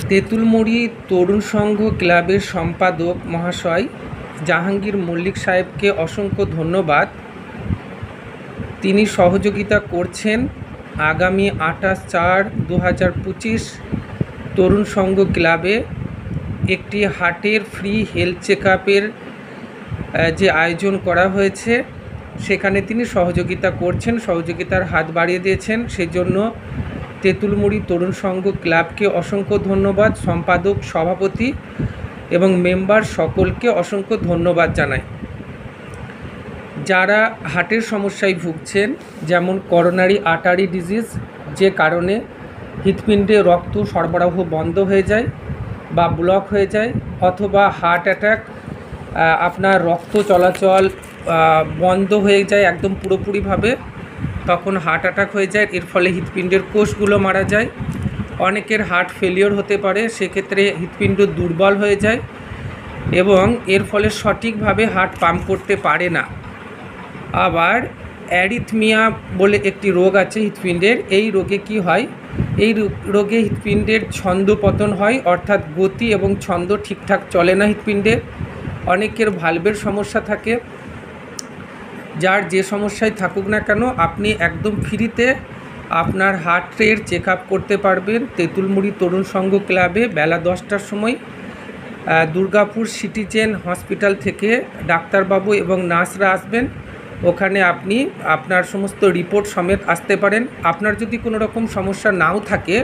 তেঁতুলমুড়ি তরুণ সংঘ ক্লাবের সম্পাদক মহাশয় জাহাঙ্গীর মল্লিক সাহেবকে অসংখ্য ধন্যবাদ। তিনি সহযোগিতা করছেন আগামী 28/4/2025 তরুণ সংঘ ক্লাবে একটি হার্টের ফ্রি হেলথ চেকআপের যে আয়োজন করা হয়েছে সেখানে তিনি সহযোগিতা করছেন, সহযোগিতার হাত বাড়িয়ে দিয়েছেন। সেজন্য তেঁতুলমুড়ি তরুণ সংঘ ক্লাবকে অসংখ্য ধন্যবাদ, সম্পাদক, সভাপতি এবং মেম্বার সকলকে অসংখ্য ধন্যবাদ জানাই। যারা হার্টের সমস্যায় ভুগছেন, যেমন করোনারি আর্টারি ডিজিজ, যে কারণে হৃৎপিণ্ডে রক্ত সরবরাহ বন্ধ হয়ে যায় বা ব্লক হয়ে যায়, অথবা হার্ট অ্যাটাক, আপনার রক্ত চলাচল বন্ধ হয়ে যায় একদম পুরোপুরিভাবে, তখন হার্ট অ্যাটাক হয়ে যায়, এর ফলে হৃৎপিণ্ডের কোষগুলো মারা যায়। অনেকের হার্ট ফেলিওর হতে পারে, সেক্ষেত্রে হৃৎপিণ্ড দুর্বল হয়ে যায় এবং এর ফলে সঠিকভাবে হার্ট পাম্প করতে পারে না। আবার অ্যারিথমিয়া বলে একটি রোগ আছে হৃৎপিণ্ডের। এই রোগে কি হয়, এই রোগে হৃৎপিণ্ডের ছন্দপতন হয়, অর্থাৎ গতি এবং ছন্দ ঠিকঠাক চলে না হৃৎপিণ্ডে। অনেকের ভালভের সমস্যা থাকে। যার যে সমস্যায় থাকুক না কেন, আপনি একদম ফ্রিতে আপনার হার্টের চেক আপ করতে পারবেন তেঁতুলমুড়ি তরুণ সংঘ ক্লাবে বেলা 10টার সময়। দুর্গাপুর সিটিজেন হসপিটাল থেকে ডাক্তারবাবু এবং নার্সরা আসবেন। ওখানে আপনি আপনার সমস্ত রিপোর্ট সমেত আসতে পারেন। আপনার যদি কোনো রকম সমস্যা নাও থাকে,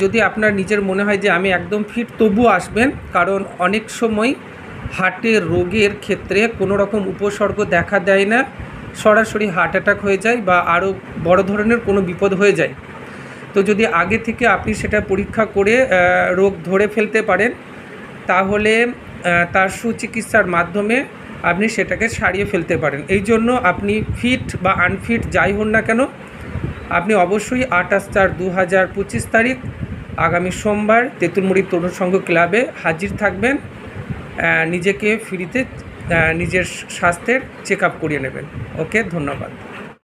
যদি আপনার নিজের মনে হয় যে আমি একদম ফিট, তবুও আসবেন, কারণ অনেক সময় হার্টের রোগের ক্ষেত্রে কোনো রকম উপসর্গ দেখা দেয় না, সরাসরি হার্ট অ্যাটাক হয়ে যায় বা আরও বড় ধরনের কোনো বিপদ হয়ে যায়। তো যদি আগে থেকে আপনি সেটা পরীক্ষা করে রোগ ধরে ফেলতে পারেন, তাহলে তার সুচিকিৎসার মাধ্যমে আপনি সেটাকে সারিয়ে ফেলতে পারেন। এই জন্য আপনি ফিট বা আনফিট যাই হন না কেন, আপনি অবশ্যই 28/4/2025 তারিখ আগামী সোমবার তেঁতুলমুড়ি তরুণ সংঘ ক্লাবে হাজির থাকবেন। নিজেকে ফ্রিতে নিজের স্বাস্থ্যের চেক আপ করিয়ে নেবেন। ওকে, ধন্যবাদ।